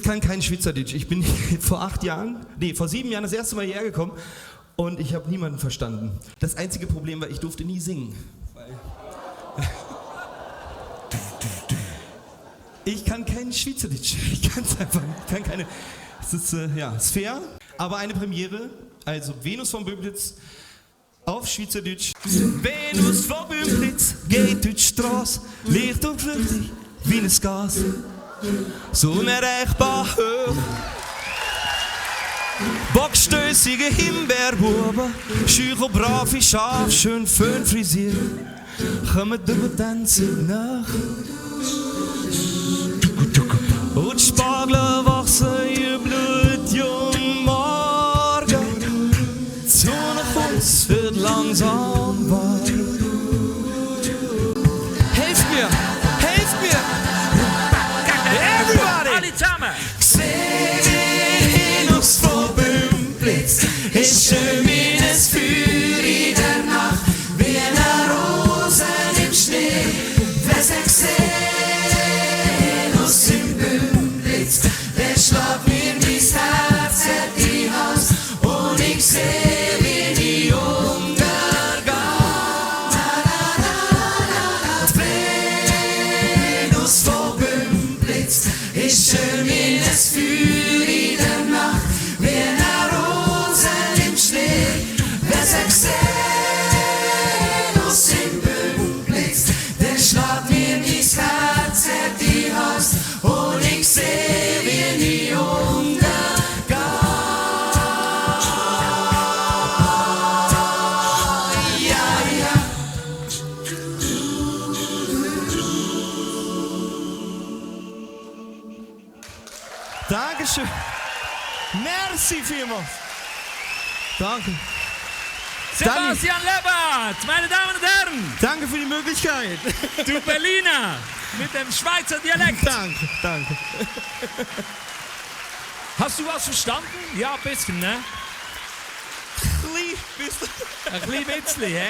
kann kein Schweizerdeutsch. Ich bin vor 7 Jahren das erste Mal hierher gekommen und ich habe niemanden verstanden. Das einzige Problem war, ich durfte nie singen. Ich kann kein Schweizerdeutsch. Ich kann es einfach nicht. Ich kann keine. Es ist, ist fair, aber eine Premiere. Also Venus von Bümplitz auf Schweizerdeutsch. Venus von Bümplitz geht durch die Straße, leicht und flüchtig wie ein Gas. So unerreichbar hoch. Bockstößige Himbeerbuben, schüch und brave Schaf, schön schön frisiert, kommen über tanzen nach. Und die Spargel wachsen ihr Blut jung morgen. Die Sonne kommt, wird langsam warm. Helft mir! Helft mir! Everybody! Alle zusammen! Venus von Bümplitz ist schön wie ein Feuer in der Nacht, wie eine Rose im Schnee. Wer sagt Venus im Bümplitz, der schlägt mir mein Herz in die Haus und ich seh, wie die untergeht. Venus von Bümplitz ist schön wie ein Feuer in der Nacht, wie eine Rose im Schnee. Wer sagt Venus im Bümplitz, der schlägt mir mein Herz in die Haus und ich seh, wie die untergeht. Ja, ja. Dankeschön. Merci vielmals. Danke. Sebastian Lebert, meine Damen und Herren, Danke für die Möglichkeit. du Berliner mit dem Schweizer Dialekt. Danke, danke. Hast du was verstanden? Ja, ein bisschen, ne? Lieb bist du. Ein klein bisschen, hä?